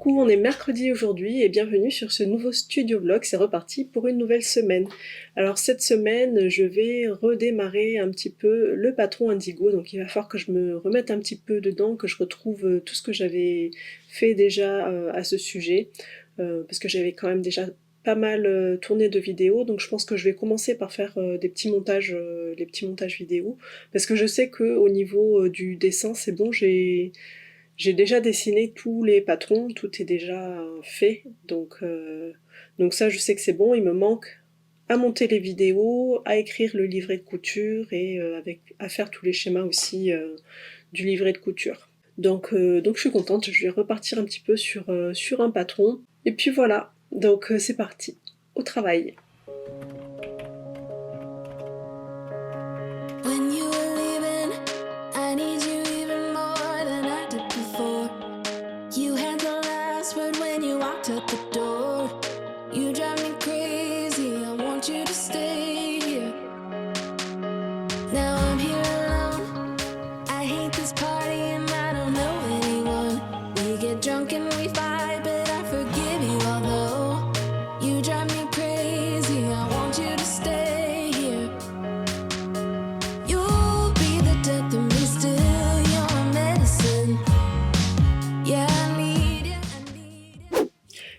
Coucou, on est mercredi aujourd'hui et bienvenue sur ce nouveau studio vlog, c'est reparti pour une nouvelle semaine. Alors cette semaine, je vais redémarrer un petit peu le patron Indigo, donc il va falloir que je me remette un petit peu dedans, que je retrouve tout ce que j'avais fait déjà à ce sujet, parce que j'avais quand même déjà pas mal tourné de vidéos, donc je pense que je vais commencer par faire des petits montages, les petits montages vidéo, parce que je sais que au niveau du dessin c'est bon, j'ai déjà dessiné tous les patrons, tout est déjà fait, donc ça je sais que c'est bon, il me manque à monter les vidéos, à écrire le livret de couture et à faire tous les schémas aussi du livret de couture. Donc je suis contente, je vais repartir un petit peu sur un patron, et puis voilà, donc c'est parti, au travail.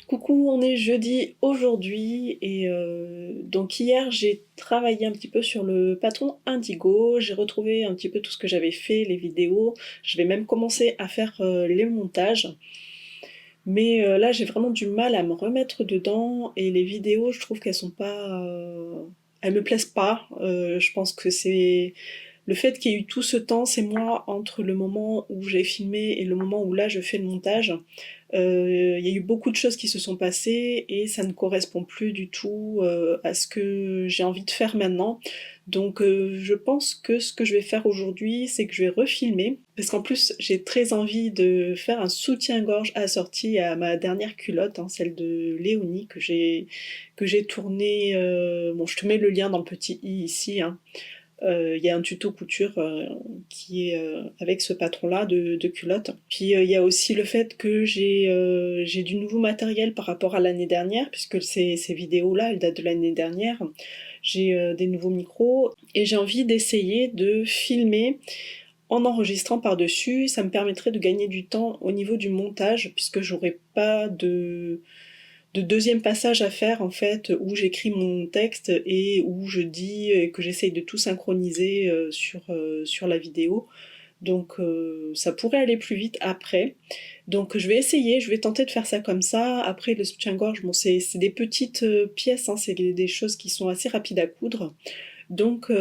Coucou, on est jeudi aujourd'hui et donc hier j'ai travaillé un petit peu sur le patron Indigo, j'ai retrouvé un petit peu tout ce que j'avais fait, les vidéos, je vais même commencer à faire les montages. Mais là j'ai vraiment du mal à me remettre dedans et les vidéos je trouve qu'elles sont pas... elles me plaisent pas, je pense que c'est... Le fait qu'il y ait eu tout ce temps, c'est moi entre le moment où j'ai filmé et le moment où là je fais le montage. Il y a eu beaucoup de choses qui se sont passées et ça ne correspond plus du tout à ce que j'ai envie de faire maintenant. Donc je pense que ce que je vais faire aujourd'hui, c'est que je vais refilmer, parce qu'en plus j'ai très envie de faire un soutien-gorge assorti à ma dernière culotte, hein, celle de Léonie que j'ai tournée. Bon, je te mets le lien dans le petit i ici, hein. Y a un tuto couture qui est avec ce patron-là de culotte. Puis il y a aussi le fait que j'ai du nouveau matériel par rapport à l'année dernière, puisque ces vidéos-là, elles datent de l'année dernière. J'ai des nouveaux micros et j'ai envie d'essayer de filmer en enregistrant par-dessus. Ça me permettrait de gagner du temps au niveau du montage, puisque j'aurai pas de deuxième passage à faire en fait, où j'écris mon texte et où je dis et que j'essaye de tout synchroniser sur la vidéo. Donc ça pourrait aller plus vite après. Donc je vais essayer, je vais tenter de faire ça comme ça. Après le soutien-gorge, bon, c'est des petites pièces, hein, c'est des choses qui sont assez rapides à coudre. Donc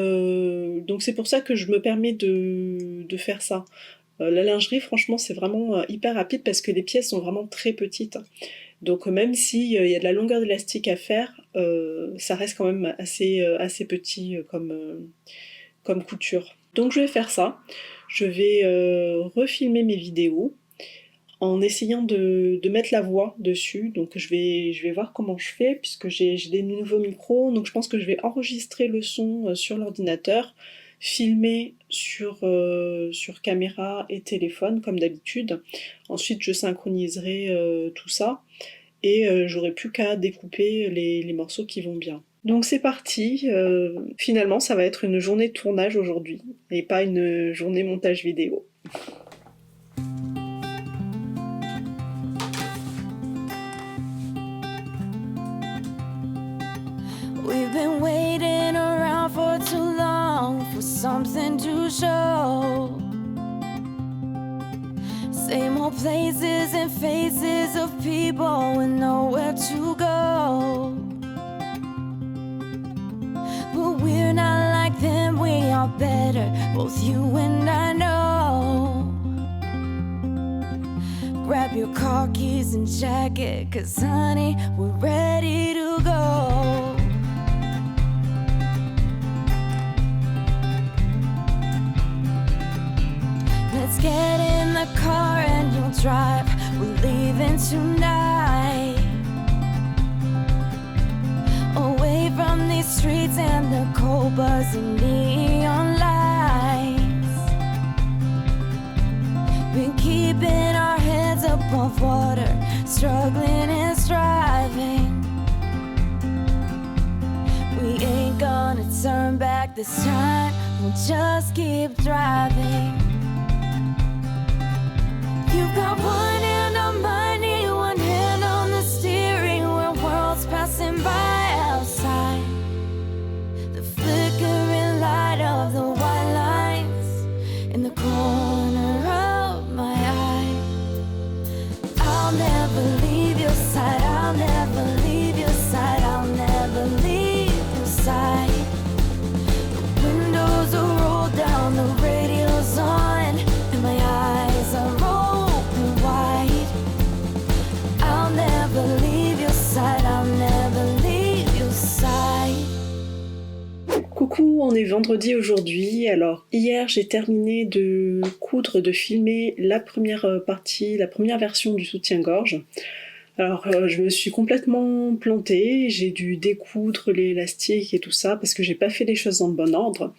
c'est pour ça que je me permets de faire ça. La lingerie, franchement, c'est vraiment hyper rapide parce que les pièces sont vraiment très petites. Donc même s'il y a de la longueur d'élastique à faire, ça reste quand même assez petit comme couture. Donc je vais faire ça, je vais refilmer mes vidéos en essayant de mettre la voix dessus, donc je vais voir comment je fais puisque j'ai des nouveaux micros, donc je pense que je vais enregistrer le son sur l'ordinateur, filmer sur caméra et téléphone comme d'habitude. Ensuite je synchroniserai tout ça et j'aurai plus qu'à découper les morceaux qui vont bien. Donc c'est parti, finalement ça va être une journée de tournage aujourd'hui et pas une journée montage vidéo. We've been waiting around for too long for something to show. Same old places and faces of people with nowhere to go. But we're not like them, we are better, both you and I know. Grab your car keys and jacket, 'cause honey, we're ready to go. Let's get in the car and you'll drive. We're leaving tonight, away from these streets and the cold buzzing neon lights. Been keeping our heads above water struggling and striving. We ain't gonna turn back this time, we'll just keep driving. You've got one hand on my knee, one hand on the steering wheel, worlds passing by outside. The flickering light of the white lines in the corner of my eye. I'll never leave your side, I'll never leave your side, I'll never leave your side. The windows are rolled down, the radio's on, and my eyes are open wide. I'll never leave your side, I'll never leave your side. Coucou, on est vendredi aujourd'hui. Alors hier j'ai terminé de coudre, de filmer la première partie, la première version du soutien-gorge. Alors je me suis complètement plantée, j'ai dû découdre l'élastique et tout ça parce que j'ai pas fait les choses dans le bon ordre.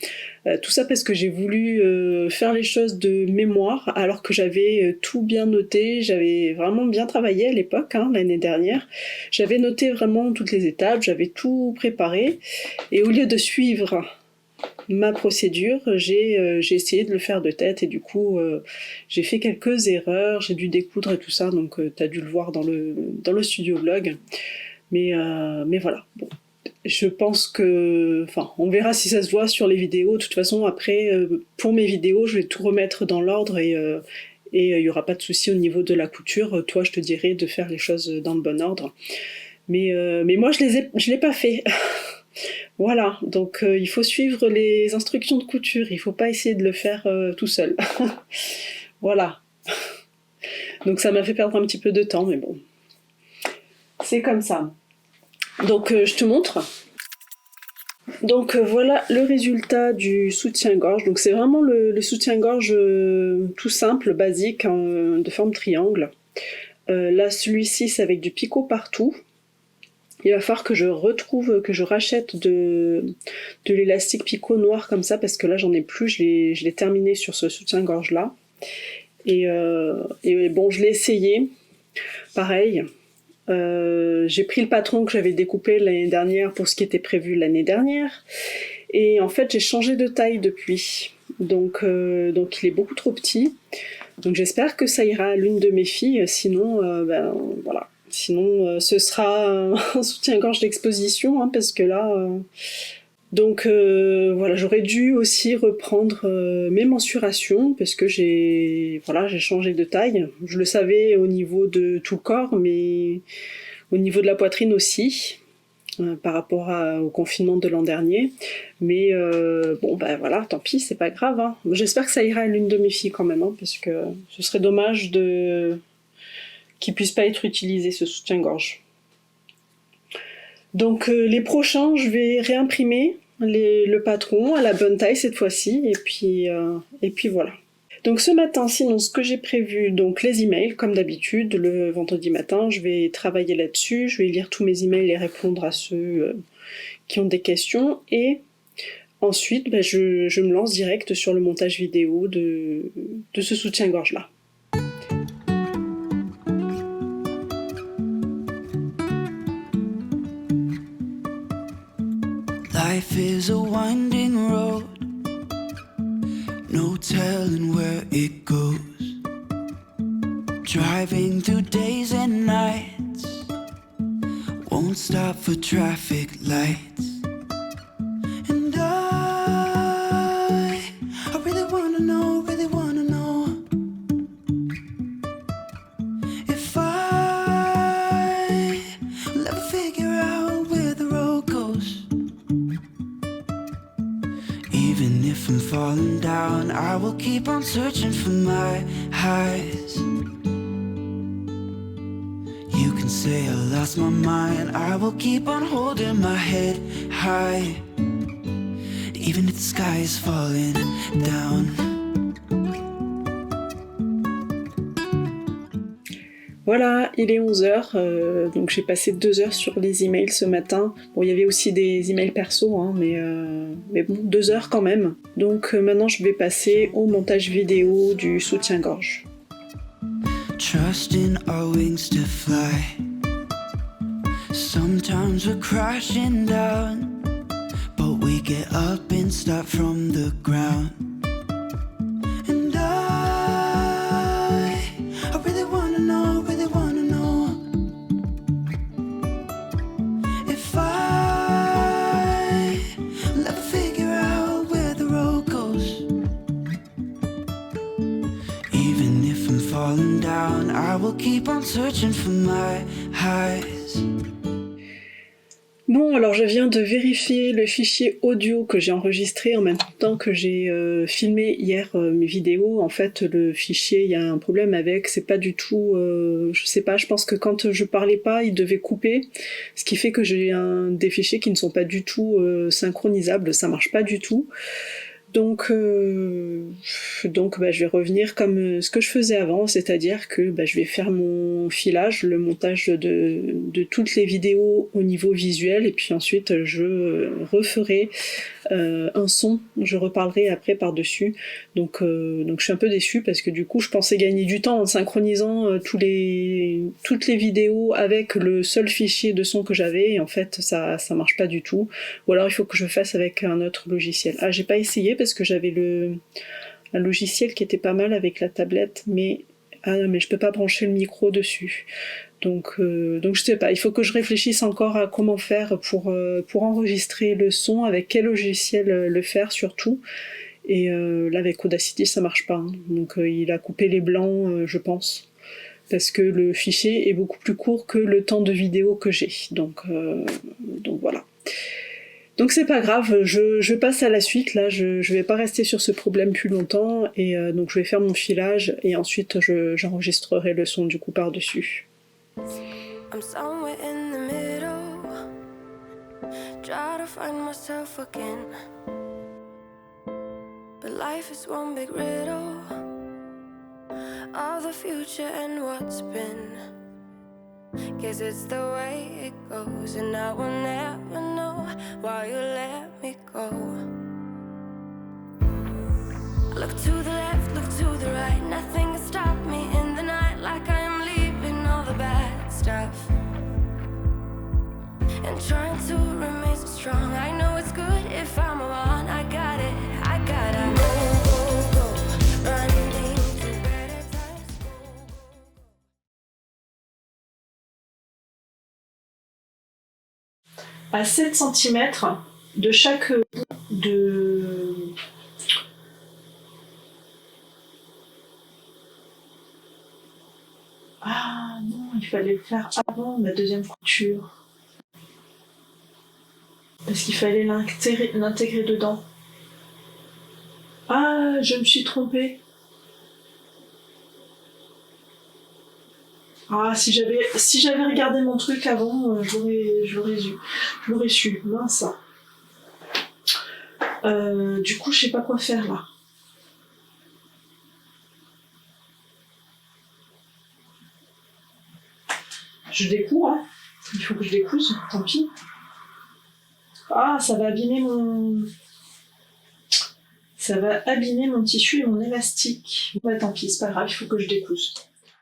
Tout ça parce que j'ai voulu faire les choses de mémoire alors que j'avais tout bien noté, j'avais vraiment bien travaillé à l'époque, l'année dernière. J'avais noté vraiment toutes les étapes, j'avais tout préparé et au lieu de suivre ma procédure, j'ai essayé de le faire de tête et du coup j'ai fait quelques erreurs, j'ai dû découdre et tout ça, donc t'as dû le voir dans le studio vlog. Mais voilà, bon. Je pense que, on verra si ça se voit sur les vidéos. De toute façon, après, pour mes vidéos, je vais tout remettre dans l'ordre et il n'y aura pas de souci au niveau de la couture. Toi, je te dirai de faire les choses dans le bon ordre. Mais moi, je l'ai pas fait. Voilà, donc il faut suivre les instructions de couture. Il faut pas essayer de le faire tout seul. Voilà. Donc ça m'a fait perdre un petit peu de temps, mais bon. C'est comme ça. Donc je te montre. Donc voilà le résultat du soutien-gorge. Donc c'est vraiment le soutien-gorge tout simple, basique, de forme triangle. Là celui-ci c'est avec du picot partout. Il va falloir que je rachète de l'élastique picot noir comme ça parce que là j'en ai plus, je l'ai terminé sur ce soutien-gorge là. Et bon, je l'ai essayé, pareil. J'ai pris le patron que j'avais découpé l'année dernière pour ce qui était prévu l'année dernière et en fait j'ai changé de taille depuis, donc il est beaucoup trop petit, donc j'espère que ça ira à l'une de mes filles, sinon voilà, sinon ce sera un soutien-gorge d'exposition parce que là donc voilà, j'aurais dû aussi reprendre mes mensurations parce que j'ai changé de taille. Je le savais au niveau de tout le corps, mais au niveau de la poitrine aussi, par rapport au confinement de l'an dernier. Mais bon, voilà, tant pis, c'est pas grave. J'espère que ça ira à l'une de mes filles quand même, parce que ce serait dommage qu'il puisse pas être utilisé ce soutien-gorge. Donc les prochains, je vais réimprimer le patron à la bonne taille cette fois-ci, et puis voilà. Donc ce matin, sinon ce que j'ai prévu, donc les emails, comme d'habitude, le vendredi matin, je vais travailler là-dessus, je vais lire tous mes emails et répondre à ceux qui ont des questions, et ensuite je me lance direct sur le montage vidéo de ce soutien-gorge-là. Life is a winding road, no telling where it goes. Driving through days and nights, won't stop for traffic lights. And I really wanna know if I will ever figure out where the road goes. Even if I'm falling down, I will keep on searching for my highs. You can say I lost my mind, I will keep on holding my head high. Even if the sky is falling down. Voilà, il est 11h, donc j'ai passé 2 heures sur les emails ce matin. Bon, il y avait aussi des emails perso, mais bon, 2 heures quand même. Donc maintenant je vais passer au montage vidéo du soutien-gorge. trusting our wings to fly. Sometimes we're crashing down, but we get up and start from the ground. And I really wanna know if I'll ever figure out where the road goes. Even if I'm falling down, I will keep on searching for my highs. Bon, alors je viens de vérifier le fichier audio que j'ai enregistré en même temps que j'ai filmé hier mes vidéos. En fait, le fichier, il y a un problème avec, c'est pas du tout, je sais pas, je pense que quand je parlais pas, il devait couper, ce qui fait que j'ai des fichiers qui ne sont pas du tout synchronisables, ça marche pas du tout. Donc je vais revenir comme ce que je faisais avant, c'est-à-dire que je vais faire mon filage, le montage de toutes les vidéos au niveau visuel, et puis ensuite je referai un son, je reparlerai après par-dessus. Donc je suis un peu déçue parce que du coup je pensais gagner du temps en synchronisant toutes les vidéos avec le seul fichier de son que j'avais, et en fait ça marche pas du tout. Ou alors il faut que je fasse avec un autre logiciel. Ah, j'ai pas essayé parce que j'avais un logiciel qui était pas mal avec la tablette, mais je peux pas brancher le micro dessus. Donc je sais pas, il faut que je réfléchisse encore à comment faire pour enregistrer le son, avec quel logiciel le faire surtout. Et là avec Audacity ça marche pas, hein. Donc il a coupé les blancs, je pense, parce que le fichier est beaucoup plus court que le temps de vidéo que j'ai. Donc voilà. Donc c'est pas grave, je passe à la suite, là je vais pas rester sur ce problème plus longtemps, et donc je vais faire mon filage et ensuite j'enregistrerai le son du coup par-dessus. I'm somewhere in the middle, try to find myself again, but life is one big riddle of the future and what's been. Guess it's the way it goes, and I will never know why you let me go. Look to the left, look to the right, nothing can stop me in the night, like I am leaving all the bad stuff and trying to remain so strong. I know it's good if I'm alone, I got it, I gotta go, running to better times, go. À 7 cm de chaque bout de... Ah non, il fallait le faire avant ma deuxième couture. Parce qu'il fallait l'intégrer dedans. Ah, je me suis trompée. Ah, si j'avais regardé mon truc avant, je l'aurais su. Mince. Du coup, je sais pas quoi faire là. Je découds, hein. Il faut que je découse, tant pis. Ah, ça va abîmer mon tissu et mon élastique. Ouais, tant pis, c'est pas grave, il faut que je découse.